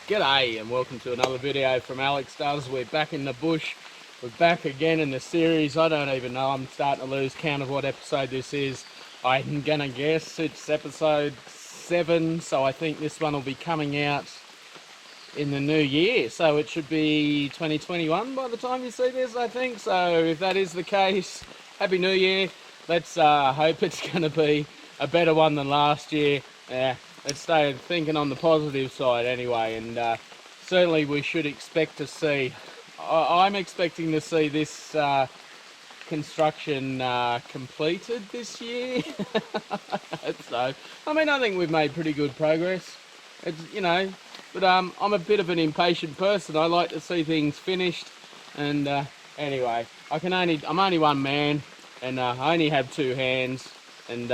G'day and welcome to another video from Alex Does. We're back in the bush. We're back again in the series. I don't even know. I'm starting to lose count of what episode this is. I'm gonna guess it's episode 7, so I think this one will be coming out in the new year. So it should be 2021 by the time you see this, I think. So if that is the case, Happy New Year. Let's hope it's gonna be a better one than last year. Let's stay thinking on the positive side anyway, and certainly we should expect to see, I'm expecting to see this construction completed this year. I hope so. I mean, I think we've made pretty good progress. It's, but I'm a bit of an impatient person. I like to see things finished, and anyway, I'm only one man, and I only have 2 hands, and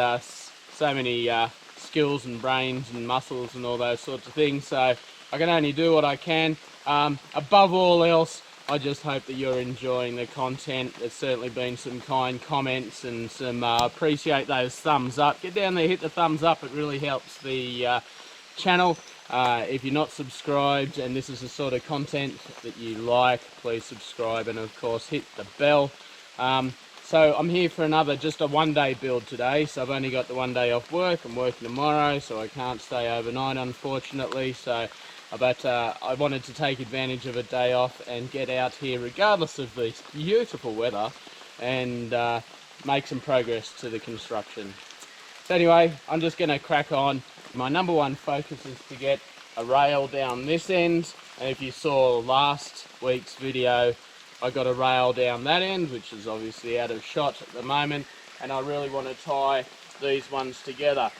so many skills and brains and muscles and all those sorts of things, so I can only do what I can. Above all else, I just hope that you're enjoying the content. There's certainly been some kind comments and some appreciate those thumbs up. Get down there, hit the thumbs up, it really helps the channel. If you're not subscribed and this is the sort of content that you like, please subscribe, and of course hit the bell. So I'm here for just a one-day build today, so I've only got the 1 day off work. I'm working tomorrow, so I can't stay overnight, unfortunately. So, but I wanted to take advantage of a day off and get out here, regardless of this beautiful weather, and make some progress to the construction. So anyway, I'm just going to crack on. My number one focus is to get a rail down this end, and if you saw last week's video, I got a rail down that end, which is obviously out of shot at the moment, and I really want to tie these ones together.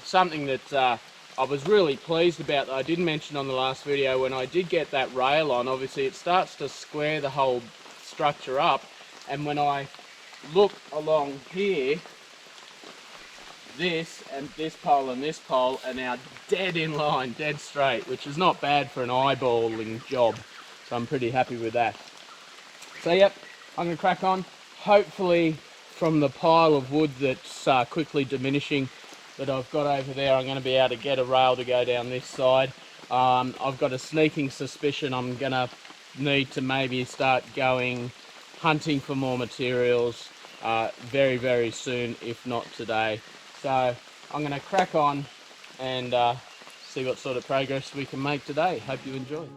Something that I was really pleased about that I didn't mention on the last video, when I did get that rail on, obviously it starts to square the whole structure up, and when I look along here, this and this pole and this pole are now dead in line, dead straight, which is not bad for an eyeballing job, so I'm pretty happy with that. So yep, I'm going to crack on. Hopefully from the pile of wood that's quickly diminishing that I've got over there, I'm going to be able to get a rail to go down this side. I've got a sneaking suspicion I'm going to need to maybe start going hunting for more materials very, very soon, if not today. So I'm going to crack on and see what sort of progress we can make today. Hope you enjoy.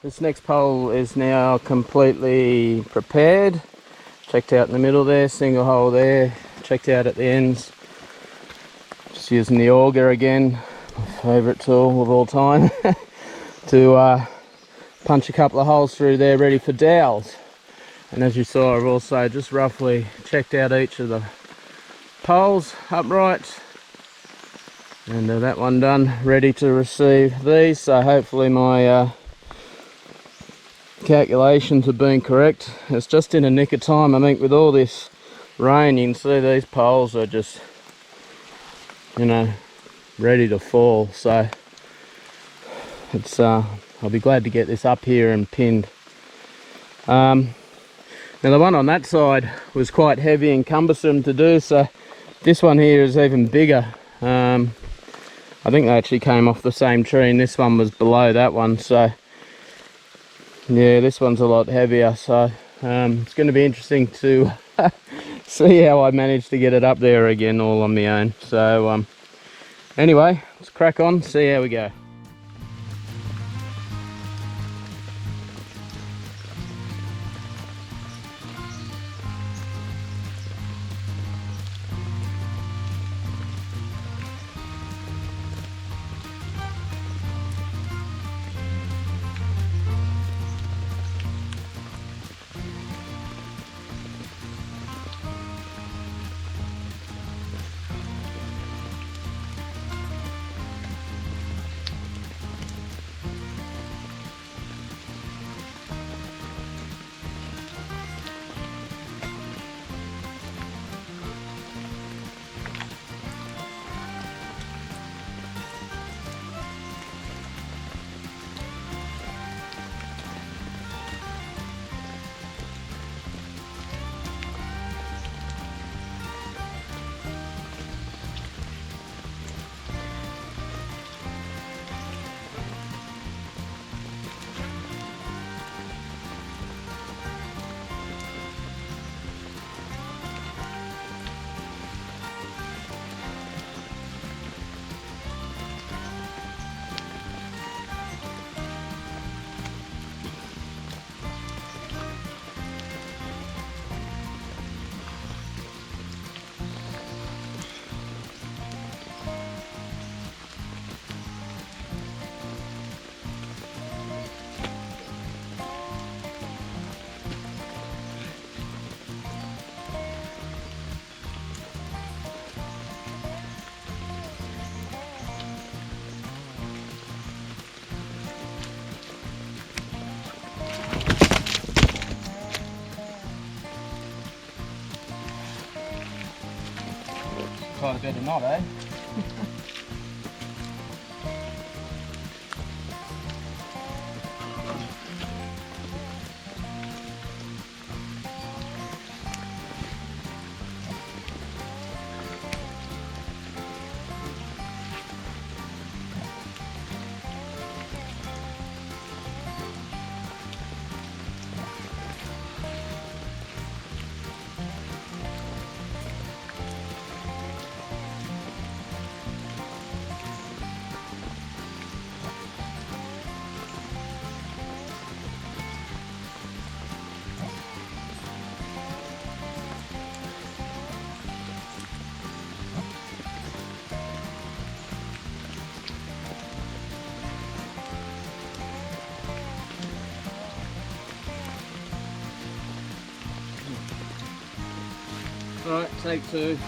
this next pole is now completely prepared. Checked out in the middle there, single hole there, checked out at the ends. Just using the auger again, my favourite tool of all time, to punch a couple of holes through there ready for dowels. And as you saw, I've also just roughly checked out each of the poles upright, and that one done, ready to receive these. So hopefully my calculations have been correct. It's just in a nick of time. I think with all this rain, you can see these poles are just, you know, ready to fall. So it's I'll be glad to get this up here and pinned. Now the one on that side was quite heavy and cumbersome to do, so this one here is even bigger. I think they actually came off the same tree, and this one was below that one, so yeah, this one's a lot heavier. So it's going to be interesting to see how I manage to get it up there again all on my own. So anyway, let's crack on, see how we go. Quite a bit of knot, eh? Right, take two.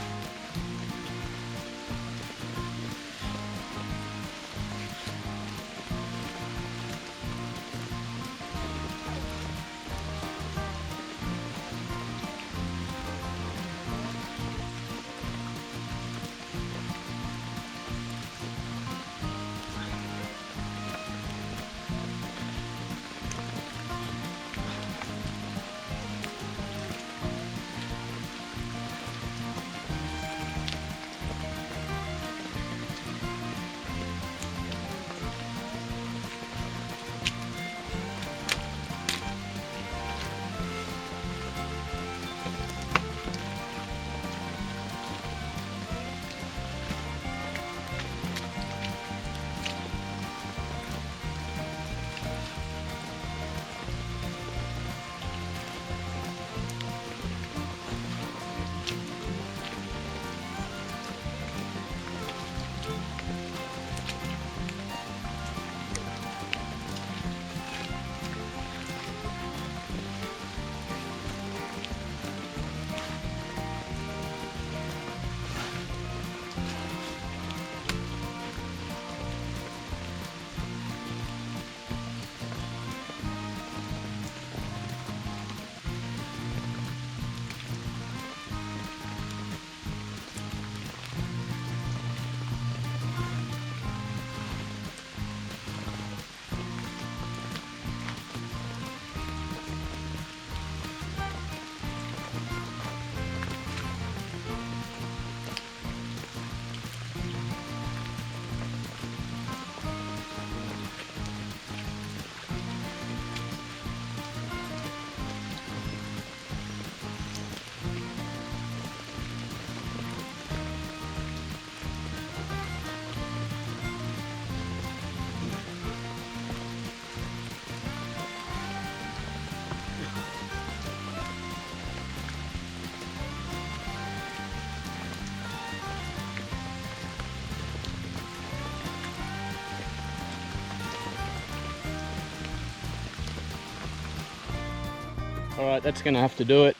Alright, that's gonna have to do it.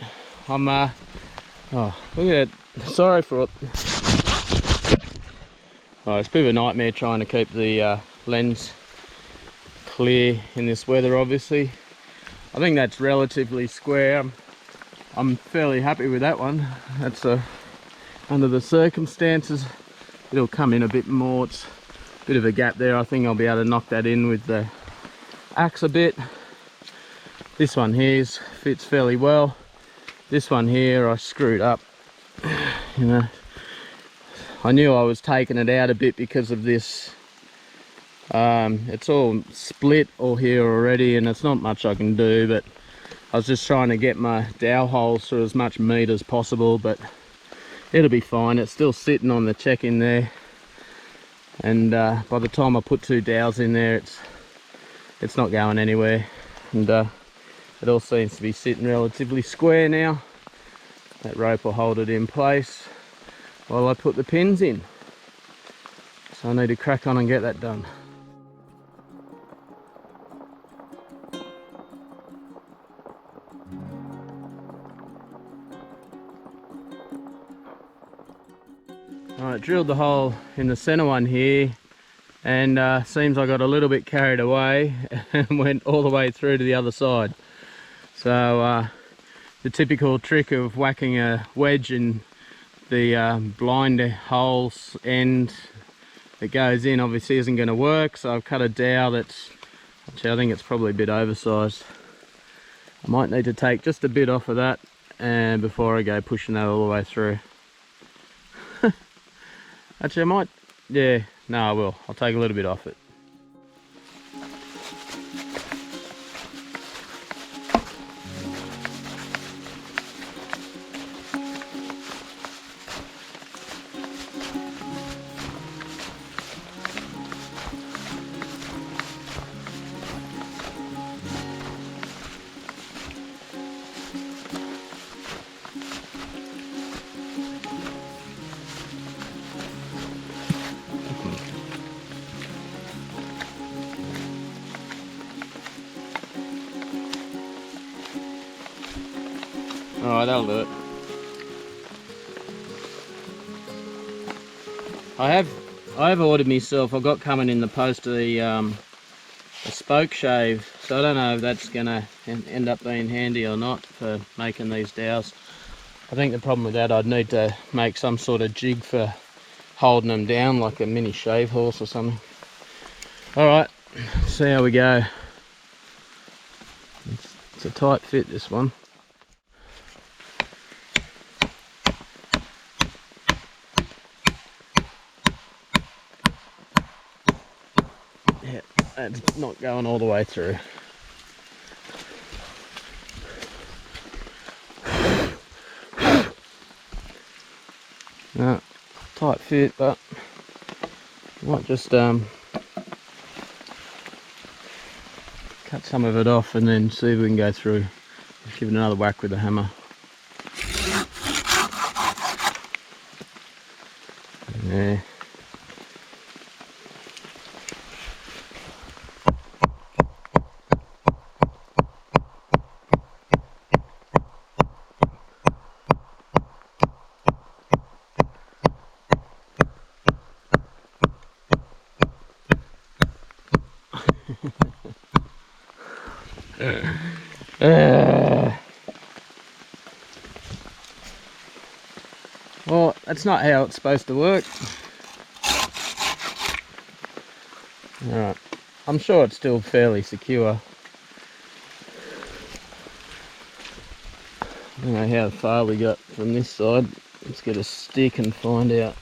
I'm oh, look at that. Sorry for it. Oh, it's a bit of a nightmare trying to keep the lens clear in this weather, obviously. I think that's relatively square. I'm fairly happy with that one. That's under the circumstances, it'll come in a bit more. It's a bit of a gap there. I think I'll be able to knock that in with the axe a bit. This one here fits fairly well. This one here I screwed up. You know, I knew I was taking it out a bit because of this. It's all split all here already, and it's not much I can do, but I was just trying to get my dowel holes through as much meat as possible, but it'll be fine. It's still sitting on the check in there, and by the time I put 2 dowels in there, it's not going anywhere, and it all seems to be sitting relatively square now. That rope will hold it in place while I put the pins in, so I need to crack on and get that done. Alright, drilled the hole in the center one here, and seems I got a little bit carried away and went all the way through to the other side. So the typical trick of whacking a wedge in the blind holes end that goes in obviously isn't going to work, so I've cut a dowel that's, actually I think it's probably a bit oversized. I might need to take just a bit off of that and before I go pushing that all the way through. Actually I might, yeah, no I will. I'll take a little bit off it. Alright, that'll do it. I have ordered myself, I've got coming in the post a spoke shave, so I don't know if that's gonna end up being handy or not for making these dowels. I think the problem with that, I'd need to make some sort of jig for holding them down, like a mini shave horse or something. Alright, see how we go. It's a tight fit, this one. Yeah, that's not going all the way through. No, tight fit, but I might just cut some of it off and then see if we can go through. Just give it another whack with the hammer. Yeah. Well, that's not how it's supposed to work. Alright, I'm sure it's still fairly secure. I don't know how far we got from this side. Let's get a stick and find out.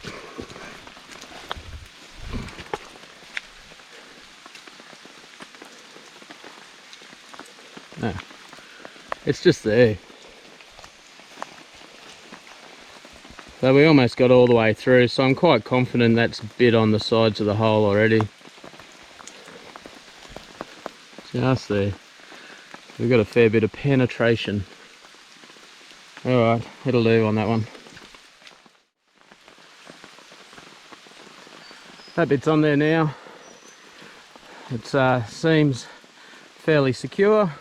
No, it's just there. So we almost got all the way through, so I'm quite confident that's bit on the sides of the hole already. Just there. We've got a fair bit of penetration. Alright, it'll do on that one. That bit's on there now. It seems fairly secure,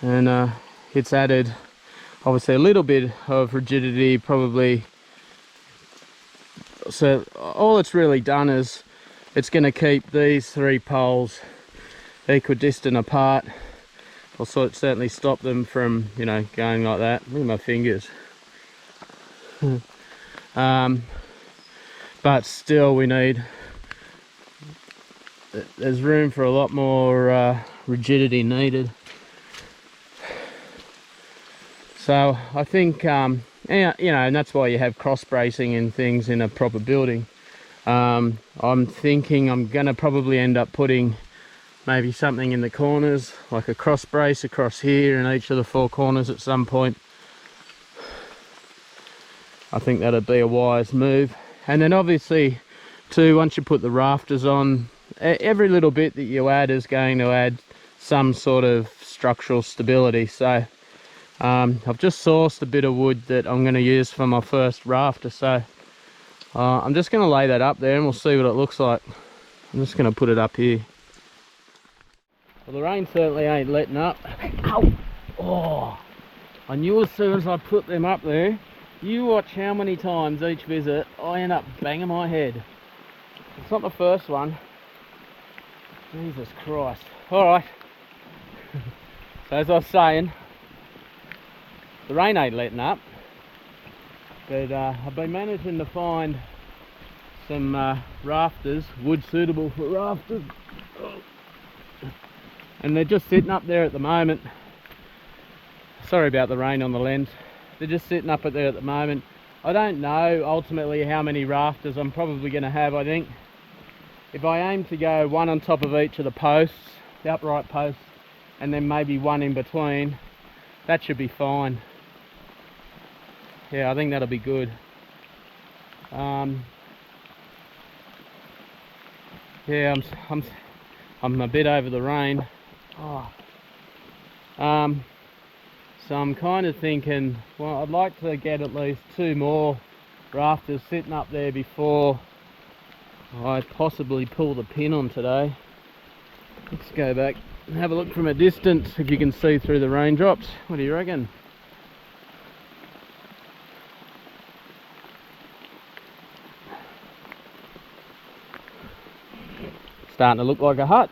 and it's added obviously a little bit of rigidity probably. So all it's really done is it's going to keep these 3 poles equidistant apart. I'll certainly stop them from, you know, going like that. Look at my fingers. But still we need, there's room for a lot more rigidity needed. So I think, you know, and that's why you have cross bracing and things in a proper building. I'm thinking I'm going to probably end up putting maybe something in the corners, like a cross brace across here in each of the 4 corners at some point. I think that'd be a wise move. And then obviously too, once you put the rafters on, every little bit that you add is going to add some sort of structural stability. So I've just sourced a bit of wood that I'm going to use for my first rafter, so I'm just going to lay that up there and we'll see what it looks like. I'm just going to put it up here. Well, the rain certainly ain't letting up. Ow! Oh, I knew as soon as I put them up there. You watch how many times each visit I end up banging my head. It's not the first one. Jesus Christ. Alright. So as I was saying, the rain ain't letting up, but I've been managing to find some rafters, wood suitable for rafters, and they're just sitting up there at the moment. Sorry about the rain on the lens. They're just sitting up there at the moment. I don't know ultimately how many rafters I'm probably going to have. I think if I aim to go one on top of each of the posts, the upright posts, and then maybe one in between, that should be fine. Yeah, I think that'll be good. Yeah, I'm a bit over the rain. Oh. So I'm kind of thinking, well, I'd like to get at least 2 more rafters sitting up there before I possibly pull the pin on today. Let's go back and have a look from a distance if you can see through the raindrops. What do you reckon? Starting to look like a hut.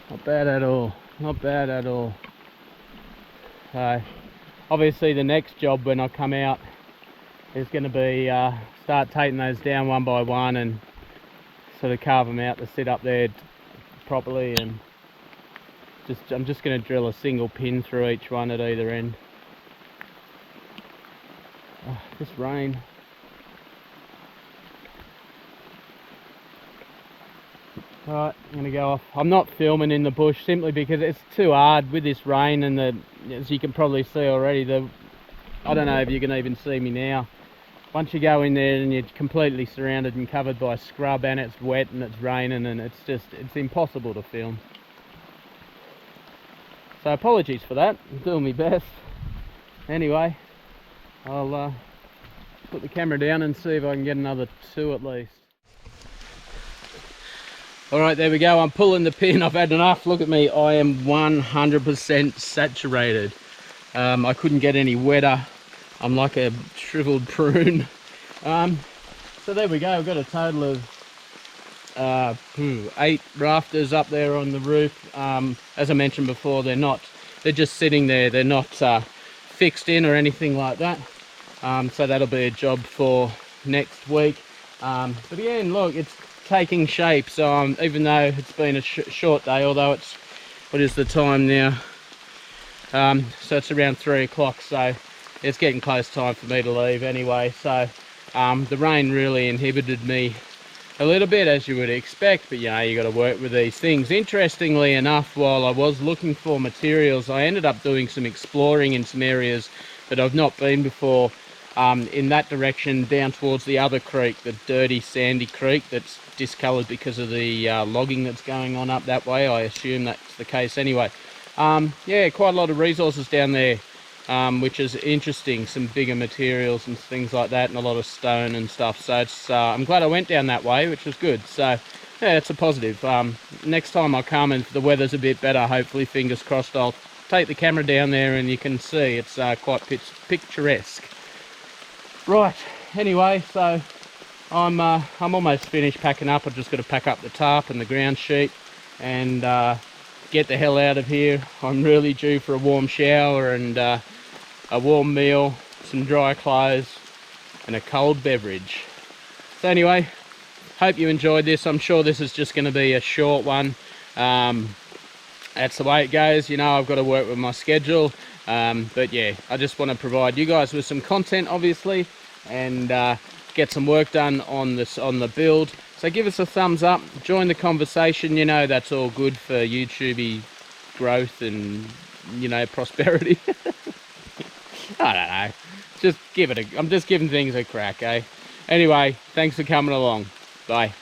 Not bad at all. Not bad at all. So obviously the next job when I come out is going to be start taking those down one by one and sort of carve them out to sit up there properly, and I'm just going to drill a single pin through each one at either end. Oh, this rain. Alright, I'm going to go off. I'm not filming in the bush simply because it's too hard with this rain, and as you can probably see already, I don't know if you can even see me now. Once you go in there and you're completely surrounded and covered by scrub, and it's wet and it's raining, and it's impossible to film. So apologies for that, I'm doing my best. Anyway, I'll put the camera down and see if I can get another 2 at least. Alright, there we go, I'm pulling the pin, I've had enough. Look at me, I am 100% saturated. I couldn't get any wetter. I'm like a shriveled prune. So there we go, I've got a total of 8 rafters up there on the roof. As I mentioned before, they're just sitting there, they're not fixed in or anything like that. So that'll be a job for next week. But again, look, it's taking shape. So even though it's been a short day, although it's, what is the time now? So it's around 3 o'clock, so it's getting close time for me to leave anyway. So the rain really inhibited me a little bit, as you would expect, but you know, you got to work with these things. Interestingly enough, while I was looking for materials, I ended up doing some exploring in some areas that I've not been before, in that direction down towards the other creek, the dirty sandy creek that's discoloured because of the logging that's going on up that way. I assume that's the case anyway. Yeah, quite a lot of resources down there, which is interesting. Some bigger materials and things like that, and a lot of stone and stuff. So it's I'm glad I went down that way, which was good. So yeah, it's a positive. Next time I come and the weather's a bit better, hopefully, fingers crossed, I'll take the camera down there and you can see it's quite picturesque. Right, anyway, so I'm almost finished packing up. I've just got to pack up the tarp and the ground sheet and get the hell out of here. I'm really due for a warm shower and a warm meal, some dry clothes and a cold beverage. So anyway, hope you enjoyed this. I'm sure this is just going to be a short one. That's the way it goes, you know. I've got to work with my schedule, but yeah, I just want to provide you guys with some content, obviously, and get some work done on the build. So give us a thumbs up, join the conversation. You know, that's all good for YouTube growth and, you know, prosperity. I don't know, just give it I'm just giving things a crack, eh? Anyway, thanks for coming along. Bye.